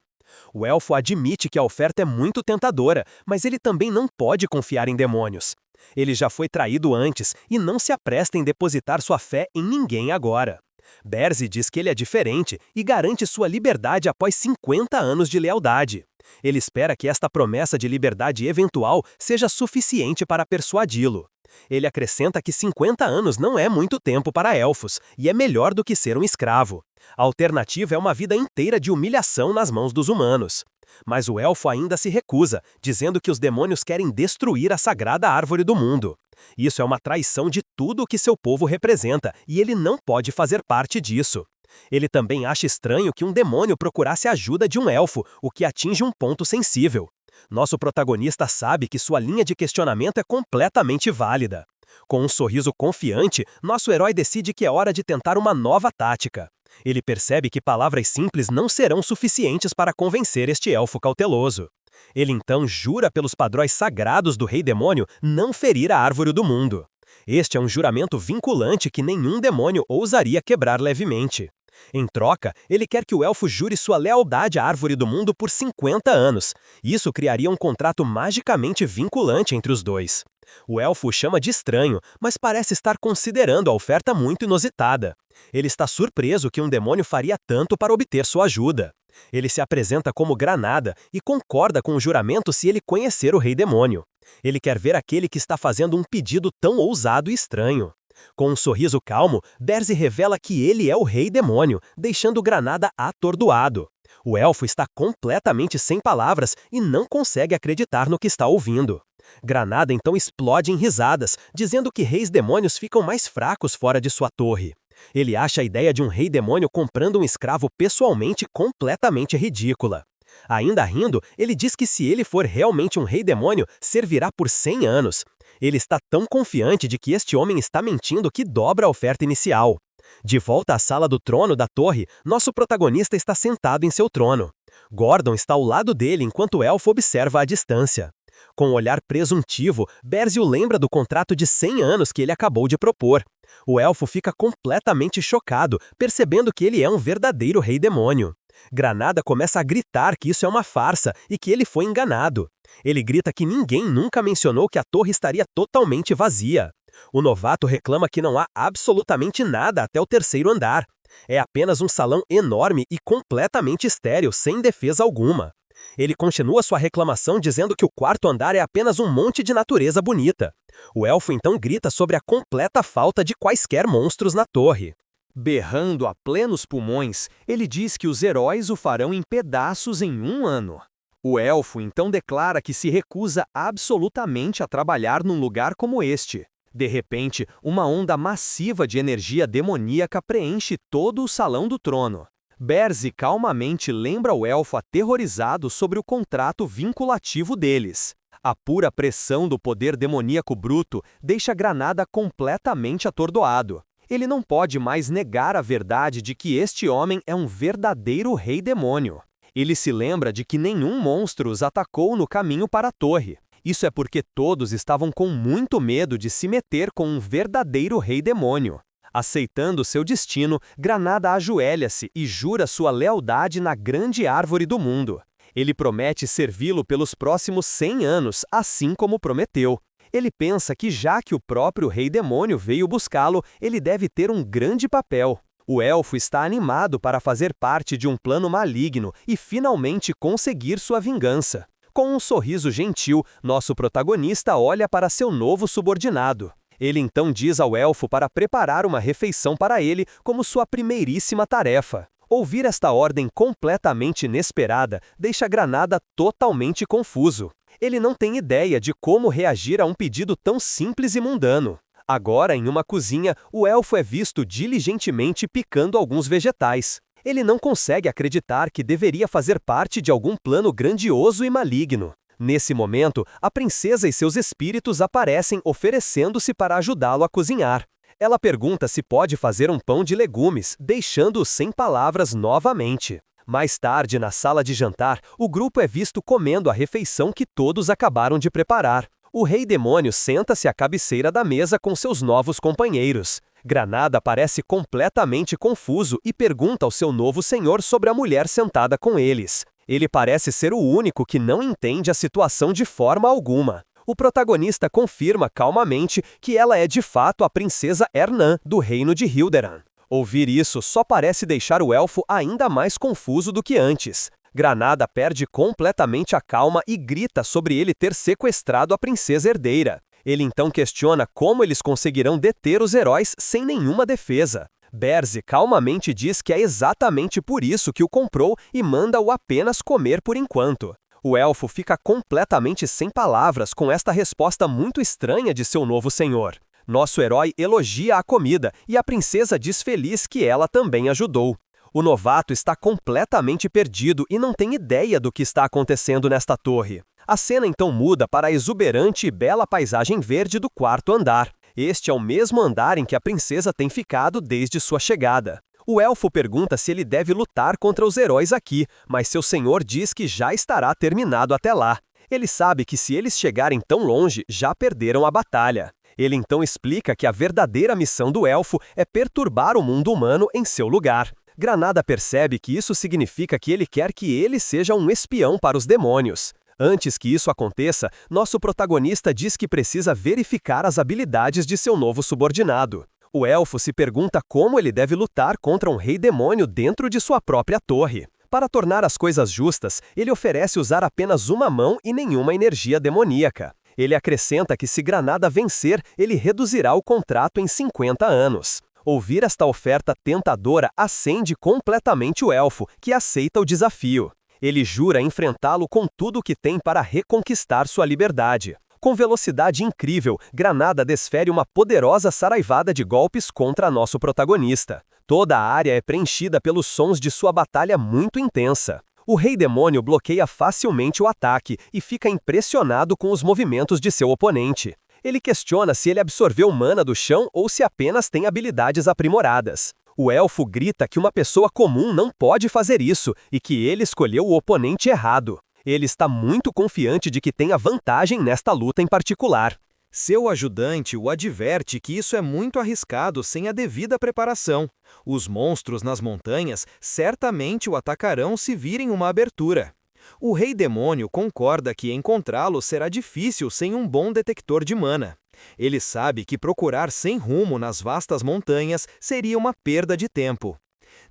O elfo admite que a oferta é muito tentadora, mas ele também não pode confiar em demônios. Ele já foi traído antes e não se apresta em depositar sua fé em ninguém agora. Berzi diz que ele é diferente e garante sua liberdade após 50 anos de lealdade. Ele espera que esta promessa de liberdade eventual seja suficiente para persuadi-lo. Ele acrescenta que 50 anos não é muito tempo para elfos, e é melhor do que ser um escravo. A alternativa é uma vida inteira de humilhação nas mãos dos humanos. Mas o elfo ainda se recusa, dizendo que os demônios querem destruir a sagrada árvore do mundo. Isso é uma traição de tudo o que seu povo representa, e ele não pode fazer parte disso. Ele também acha estranho que um demônio procurasse a ajuda de um elfo, o que atinge um ponto sensível. Nosso protagonista sabe que sua linha de questionamento é completamente válida. Com um sorriso confiante, nosso herói decide que é hora de tentar uma nova tática. Ele percebe que palavras simples não serão suficientes para convencer este elfo cauteloso. Ele então jura pelos padrões sagrados do Rei Demônio não ferir a árvore do mundo. Este é um juramento vinculante que nenhum demônio ousaria quebrar levemente. Em troca, ele quer que o elfo jure sua lealdade à árvore do mundo por 50 anos. Isso criaria um contrato magicamente vinculante entre os dois. O elfo o chama de estranho, mas parece estar considerando a oferta muito inusitada. Ele está surpreso que um demônio faria tanto para obter sua ajuda. Ele se apresenta como Granada e concorda com o juramento se ele conhecer o Rei Demônio. Ele quer ver aquele que está fazendo um pedido tão ousado e estranho. Com um sorriso calmo, Berzi revela que ele é o Rei Demônio, deixando Granada atordoado. O elfo está completamente sem palavras e não consegue acreditar no que está ouvindo. Granada então explode em risadas, dizendo que reis demônios ficam mais fracos fora de sua torre. Ele acha a ideia de um rei demônio comprando um escravo pessoalmente completamente ridícula. Ainda rindo, ele diz que se ele for realmente um rei demônio, servirá por 100 anos. Ele está tão confiante de que este homem está mentindo que dobra a oferta inicial. De volta à sala do trono da torre, nosso protagonista está sentado em seu trono. Gordon está ao lado dele enquanto o elfo observa à distância. Com um olhar presuntivo, Berzi o lembra do contrato de 100 anos que ele acabou de propor. O elfo fica completamente chocado, percebendo que ele é um verdadeiro rei demônio. Granada começa a gritar que isso é uma farsa e que ele foi enganado. Ele grita que ninguém nunca mencionou que a torre estaria totalmente vazia. O novato reclama que não há absolutamente nada até o terceiro andar. É apenas um salão enorme e completamente estéril, sem defesa alguma. Ele continua sua reclamação dizendo que o quarto andar é apenas um monte de natureza bonita. O elfo então grita sobre a completa falta de quaisquer monstros na torre. Berrando a plenos pulmões, ele diz que os heróis o farão em pedaços em 1 ano. O elfo então declara que se recusa absolutamente a trabalhar num lugar como este. De repente, uma onda massiva de energia demoníaca preenche todo o salão do trono. Berzi calmamente lembra o elfo aterrorizado sobre o contrato vinculativo deles. A pura pressão do poder demoníaco bruto deixa Granada completamente atordoado. Ele não pode mais negar a verdade de que este homem é um verdadeiro rei demônio. Ele se lembra de que nenhum monstro os atacou no caminho para a torre. Isso é porque todos estavam com muito medo de se meter com um verdadeiro rei demônio. Aceitando seu destino, Granada ajoelha-se e jura sua lealdade na grande árvore do mundo. Ele promete servi-lo pelos próximos 100 anos, assim como prometeu. Ele pensa que já que o próprio Rei Demônio veio buscá-lo, ele deve ter um grande papel. O elfo está animado para fazer parte de um plano maligno e finalmente conseguir sua vingança. Com um sorriso gentil, nosso protagonista olha para seu novo subordinado. Ele então diz ao elfo para preparar uma refeição para ele como sua primeiríssima tarefa. Ouvir esta ordem completamente inesperada deixa Granada totalmente confuso. Ele não tem ideia de como reagir a um pedido tão simples e mundano. Agora, em uma cozinha, o elfo é visto diligentemente picando alguns vegetais. Ele não consegue acreditar que deveria fazer parte de algum plano grandioso e maligno. Nesse momento, a princesa e seus espíritos aparecem oferecendo-se para ajudá-lo a cozinhar. Ela pergunta se pode fazer um pão de legumes, deixando-o sem palavras novamente. Mais tarde, na sala de jantar, o grupo é visto comendo a refeição que todos acabaram de preparar. O rei demônio senta-se à cabeceira da mesa com seus novos companheiros. Granada parece completamente confuso e pergunta ao seu novo senhor sobre a mulher sentada com eles. Ele parece ser o único que não entende a situação de forma alguma. O protagonista confirma calmamente que ela é de fato a princesa Ernan, do reino de Hilderan. Ouvir isso só parece deixar o elfo ainda mais confuso do que antes. Granada perde completamente a calma e grita sobre ele ter sequestrado a princesa herdeira. Ele então questiona como eles conseguirão deter os heróis sem nenhuma defesa. Berze calmamente diz que é exatamente por isso que o comprou e manda-o apenas comer por enquanto. O elfo fica completamente sem palavras com esta resposta muito estranha de seu novo senhor. Nosso herói elogia a comida e a princesa diz feliz que ela também ajudou. O novato está completamente perdido e não tem ideia do que está acontecendo nesta torre. A cena então muda para a exuberante e bela paisagem verde do quarto andar. Este é o mesmo andar em que a princesa tem ficado desde sua chegada. O elfo pergunta se ele deve lutar contra os heróis aqui, mas seu senhor diz que já estará terminado até lá. Ele sabe que se eles chegarem tão longe, já perderam a batalha. Ele então explica que a verdadeira missão do elfo é perturbar o mundo humano em seu lugar. Granada percebe que isso significa que ele quer que ele seja um espião para os demônios. Antes que isso aconteça, nosso protagonista diz que precisa verificar as habilidades de seu novo subordinado. O elfo se pergunta como ele deve lutar contra um rei demônio dentro de sua própria torre. Para tornar as coisas justas, ele oferece usar apenas uma mão e nenhuma energia demoníaca. Ele acrescenta que se Granada vencer, ele reduzirá o contrato em 50 anos. Ouvir esta oferta tentadora acende completamente o elfo, que aceita o desafio. Ele jura enfrentá-lo com tudo o que tem para reconquistar sua liberdade. Com velocidade incrível, Granada desfere uma poderosa saraivada de golpes contra nosso protagonista. Toda a área é preenchida pelos sons de sua batalha muito intensa. O rei demônio bloqueia facilmente o ataque e fica impressionado com os movimentos de seu oponente. Ele questiona se ele absorveu mana do chão ou se apenas tem habilidades aprimoradas. O elfo grita que uma pessoa comum não pode fazer isso e que ele escolheu o oponente errado. Ele está muito confiante de que tenha vantagem nesta luta em particular. Seu ajudante o adverte que isso é muito arriscado sem a devida preparação. Os monstros nas montanhas certamente o atacarão se virem uma abertura. O rei demônio concorda que encontrá-lo será difícil sem um bom detector de mana. Ele sabe que procurar sem rumo nas vastas montanhas seria uma perda de tempo.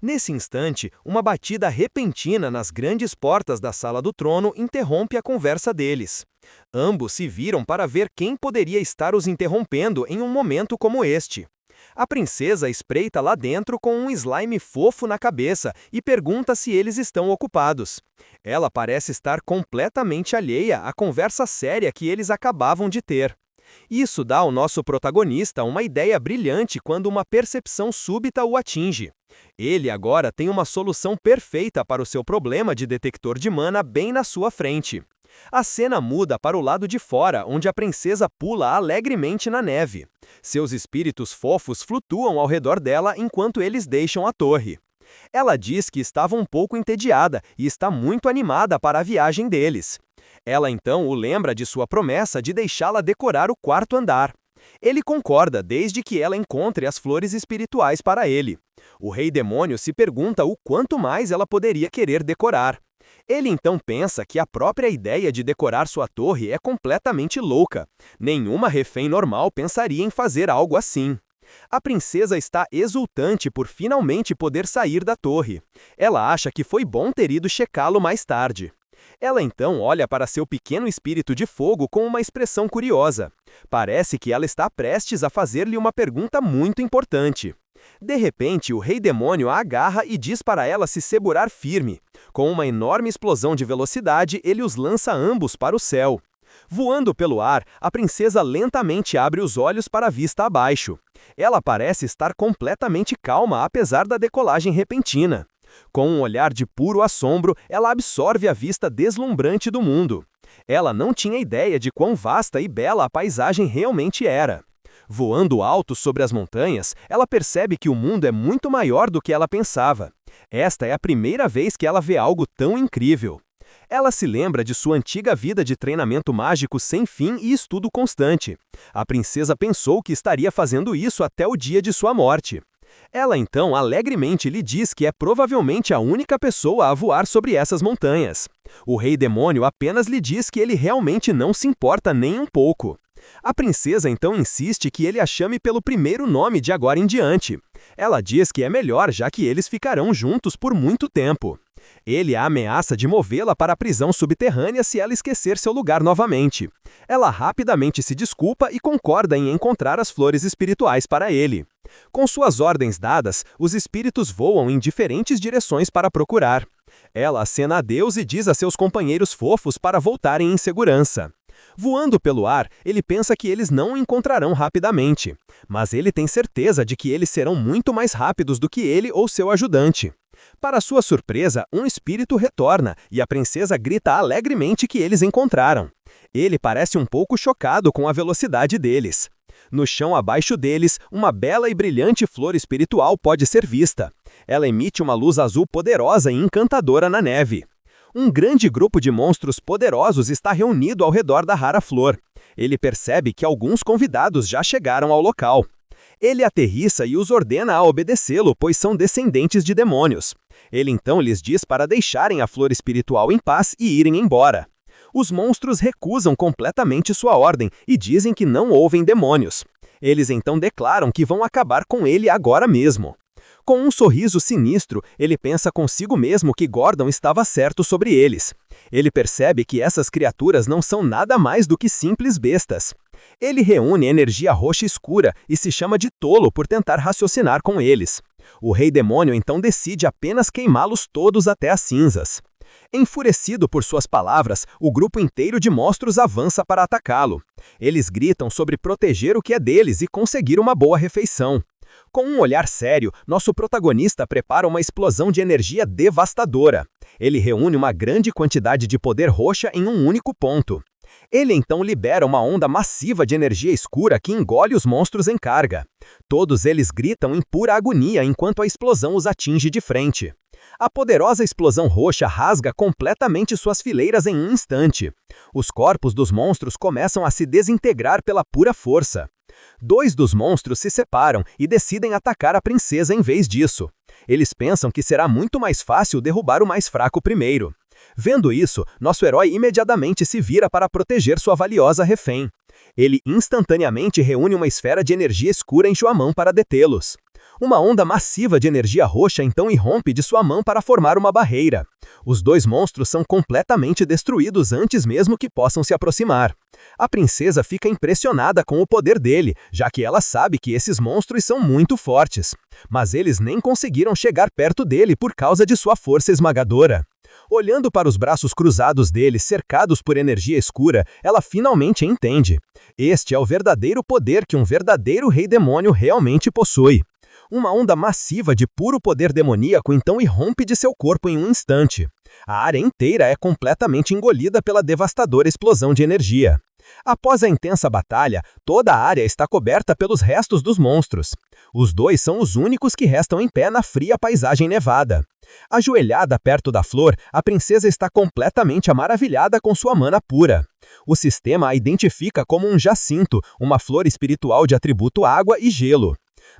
Nesse instante, uma batida repentina nas grandes portas da sala do trono interrompe a conversa deles. Ambos se viram para ver quem poderia estar os interrompendo em um momento como este. A princesa espreita lá dentro com um slime fofo na cabeça e pergunta se eles estão ocupados. Ela parece estar completamente alheia à conversa séria que eles acabavam de ter. Isso dá ao nosso protagonista uma ideia brilhante quando uma percepção súbita o atinge. Ele agora tem uma solução perfeita para o seu problema de detector de mana bem na sua frente. A cena muda para o lado de fora, onde a princesa pula alegremente na neve. Seus espíritos fofos flutuam ao redor dela enquanto eles deixam a torre. Ela diz que estava um pouco entediada e está muito animada para a viagem deles. Ela então o lembra de sua promessa de deixá-la decorar o quarto andar. Ele concorda desde que ela encontre as flores espirituais para ele. O rei demônio se pergunta o quanto mais ela poderia querer decorar. Ele então pensa que a própria ideia de decorar sua torre é completamente louca. Nenhuma refém normal pensaria em fazer algo assim. A princesa está exultante por finalmente poder sair da torre. Ela acha que foi bom ter ido checá-lo mais tarde. Ela então olha para seu pequeno espírito de fogo com uma expressão curiosa. Parece que ela está prestes a fazer-lhe uma pergunta muito importante. De repente, o rei demônio a agarra e diz para ela se segurar firme. Com uma enorme explosão de velocidade, ele os lança ambos para o céu. Voando pelo ar, a princesa lentamente abre os olhos para a vista abaixo. Ela parece estar completamente calma apesar da decolagem repentina. Com um olhar de puro assombro, ela absorve a vista deslumbrante do mundo. Ela não tinha ideia de quão vasta e bela a paisagem realmente era. Voando alto sobre as montanhas, ela percebe que o mundo é muito maior do que ela pensava. Esta é a primeira vez que ela vê algo tão incrível. Ela se lembra de sua antiga vida de treinamento mágico sem fim e estudo constante. A princesa pensou que estaria fazendo isso até o dia de sua morte. Ela então alegremente lhe diz que é provavelmente a única pessoa a voar sobre essas montanhas. O rei demônio apenas lhe diz que ele realmente não se importa nem um pouco. A princesa então insiste que ele a chame pelo primeiro nome de agora em diante. Ela diz que é melhor já que eles ficarão juntos por muito tempo. Ele a ameaça de movê-la para a prisão subterrânea se ela esquecer seu lugar novamente. Ela rapidamente se desculpa e concorda em encontrar as flores espirituais para ele. Com suas ordens dadas, os espíritos voam em diferentes direções para procurar. Ela acena a Deus e diz a seus companheiros fofos para voltarem em segurança. Voando pelo ar, ele pensa que eles não o encontrarão rapidamente, mas ele tem certeza de que eles serão muito mais rápidos do que ele ou seu ajudante. Para sua surpresa, um espírito retorna e a princesa grita alegremente que eles encontraram. Ele parece um pouco chocado com a velocidade deles. No chão abaixo deles, uma bela e brilhante flor espiritual pode ser vista. Ela emite uma luz azul poderosa e encantadora na neve. Um grande grupo de monstros poderosos está reunido ao redor da rara flor. Ele percebe que alguns convidados já chegaram ao local. Ele aterrissa e os ordena a obedecê-lo, pois são descendentes de demônios. Ele então lhes diz para deixarem a flor espiritual em paz e irem embora. Os monstros recusam completamente sua ordem e dizem que não ouvem demônios. Eles então declaram que vão acabar com ele agora mesmo. Com um sorriso sinistro, ele pensa consigo mesmo que Gordon estava certo sobre eles. Ele percebe que essas criaturas não são nada mais do que simples bestas. Ele reúne energia roxa escura e se chama de tolo por tentar raciocinar com eles. O rei demônio então decide apenas queimá-los todos até as cinzas. Enfurecido por suas palavras, o grupo inteiro de monstros avança para atacá-lo. Eles gritam sobre proteger o que é deles e conseguir uma boa refeição. Com um olhar sério, nosso protagonista prepara uma explosão de energia devastadora. Ele reúne uma grande quantidade de poder roxa em um único ponto. Ele então libera uma onda massiva de energia escura que engole os monstros em carga. Todos eles gritam em pura agonia enquanto a explosão os atinge de frente. A poderosa explosão roxa rasga completamente suas fileiras em um instante. Os corpos dos monstros começam a se desintegrar pela pura força. 2 dos monstros se separam e decidem atacar a princesa em vez disso. Eles pensam que será muito mais fácil derrubar o mais fraco primeiro. Vendo isso, nosso herói imediatamente se vira para proteger sua valiosa refém. Ele instantaneamente reúne uma esfera de energia escura em sua mão para detê-los. Uma onda massiva de energia roxa então irrompe de sua mão para formar uma barreira. Os 2 monstros são completamente destruídos antes mesmo que possam se aproximar. A princesa fica impressionada com o poder dele, já que ela sabe que esses monstros são muito fortes. Mas eles nem conseguiram chegar perto dele por causa de sua força esmagadora. Olhando para os braços cruzados dele, cercados por energia escura, ela finalmente entende. Este é o verdadeiro poder que um verdadeiro rei demônio realmente possui. Uma onda massiva de puro poder demoníaco então irrompe de seu corpo em um instante. A área inteira é completamente engolida pela devastadora explosão de energia. Após a intensa batalha, toda a área está coberta pelos restos dos monstros. Os 2 são os únicos que restam em pé na fria paisagem nevada. Ajoelhada perto da flor, a princesa está completamente maravilhada com sua mana pura. O sistema a identifica como um jacinto, uma flor espiritual de atributo água e gelo.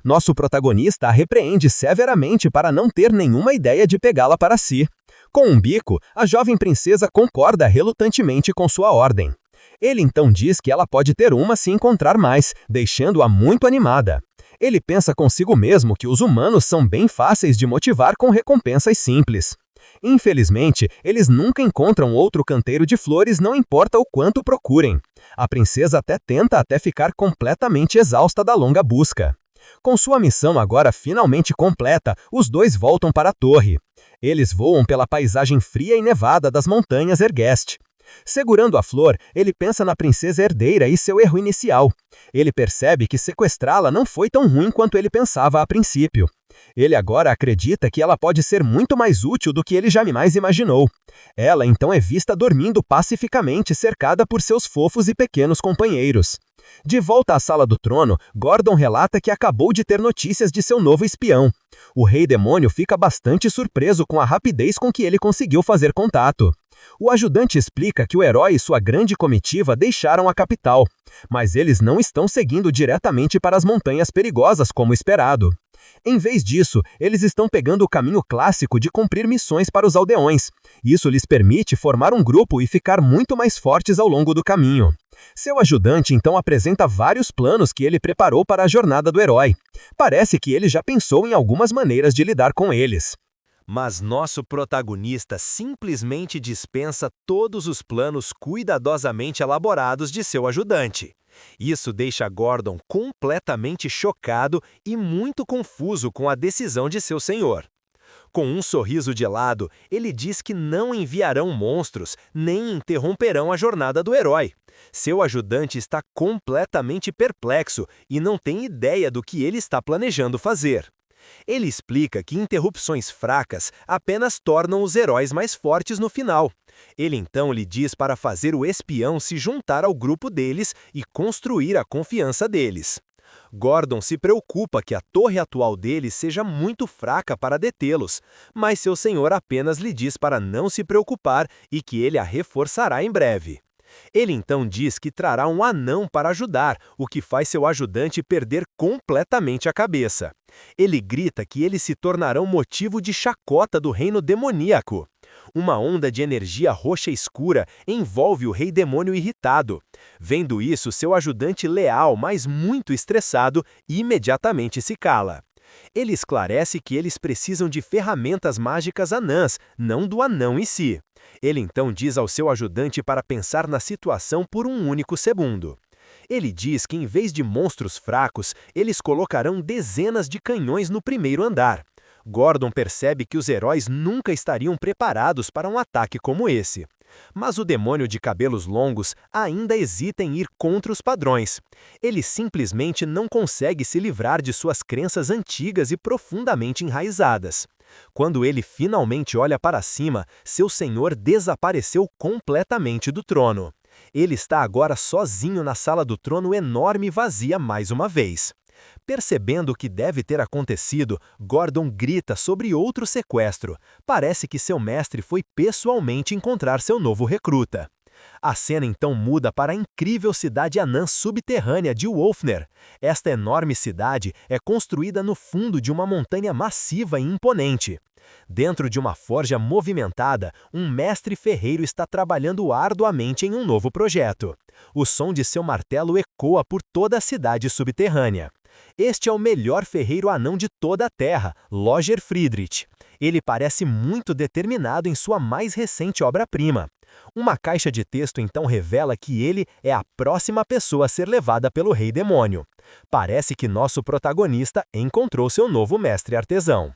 Nosso protagonista a repreende severamente para não ter nenhuma ideia de pegá-la para si. Com um bico, a jovem princesa concorda relutantemente com sua ordem. Ele então diz que ela pode ter uma se encontrar mais, deixando-a muito animada. Ele pensa consigo mesmo que os humanos são bem fáceis de motivar com recompensas simples. Infelizmente, eles nunca encontram outro canteiro de flores, não importa o quanto procurem. A princesa tenta até ficar completamente exausta da longa busca. Com sua missão agora finalmente completa, os 2 voltam para a torre. Eles voam pela paisagem fria e nevada das montanhas Ergest. Segurando a flor, ele pensa na princesa herdeira e seu erro inicial. Ele percebe que sequestrá-la não foi tão ruim quanto ele pensava a princípio. Ele agora acredita que ela pode ser muito mais útil do que ele jamais imaginou. Ela então é vista dormindo pacificamente, cercada por seus fofos e pequenos companheiros. De volta à sala do trono, Gordon relata que acabou de ter notícias de seu novo espião. O Rei Demônio fica bastante surpreso com a rapidez com que ele conseguiu fazer contato. O ajudante explica que o herói e sua grande comitiva deixaram a capital, mas eles não estão seguindo diretamente para as montanhas perigosas como esperado. Em vez disso, eles estão pegando o caminho clássico de cumprir missões para os aldeões. Isso lhes permite formar um grupo e ficar muito mais fortes ao longo do caminho. Seu ajudante então apresenta vários planos que ele preparou para a jornada do herói. Parece que ele já pensou em algumas maneiras de lidar com eles. Mas nosso protagonista simplesmente dispensa todos os planos cuidadosamente elaborados de seu ajudante. Isso deixa Gordon completamente chocado e muito confuso com a decisão de seu senhor. Com um sorriso de lado, ele diz que não enviarão monstros nem interromperão a jornada do herói. Seu ajudante está completamente perplexo e não tem ideia do que ele está planejando fazer. Ele explica que interrupções fracas apenas tornam os heróis mais fortes no final. Ele então lhe diz para fazer o espião se juntar ao grupo deles e construir a confiança deles. Gordon se preocupa que a torre atual deles seja muito fraca para detê-los, mas seu senhor apenas lhe diz para não se preocupar e que ele a reforçará em breve. Ele então diz que trará um anão para ajudar, o que faz seu ajudante perder completamente a cabeça. Ele grita que eles se tornarão motivo de chacota do reino demoníaco. Uma onda de energia roxa escura envolve o rei demônio irritado. Vendo isso, seu ajudante leal, mas muito estressado, imediatamente se cala. Ele esclarece que eles precisam de ferramentas mágicas anãs, não do anão em si. Ele então diz ao seu ajudante para pensar na situação por um único segundo. Ele diz que em vez de monstros fracos, eles colocarão dezenas de canhões no primeiro andar. Gordon percebe que os heróis nunca estariam preparados para um ataque como esse. Mas o demônio de cabelos longos ainda hesita em ir contra os padrões. Ele simplesmente não consegue se livrar de suas crenças antigas e profundamente enraizadas. Quando ele finalmente olha para cima, seu senhor desapareceu completamente do trono. Ele está agora sozinho na sala do trono enorme e vazia mais uma vez. Percebendo o que deve ter acontecido, Gordon grita sobre outro sequestro. Parece que seu mestre foi pessoalmente encontrar seu novo recruta. A cena então muda para a incrível cidade anã subterrânea de Wolfner. Esta enorme cidade é construída no fundo de uma montanha massiva e imponente. Dentro de uma forja movimentada, um mestre ferreiro está trabalhando arduamente em um novo projeto. O som de seu martelo ecoa por toda a cidade subterrânea. Este é o melhor ferreiro anão de toda a Terra, Loger Friedrich. Ele parece muito determinado em sua mais recente obra-prima. Uma caixa de texto então revela que ele é a próxima pessoa a ser levada pelo Rei Demônio. Parece que nosso protagonista encontrou seu novo mestre artesão.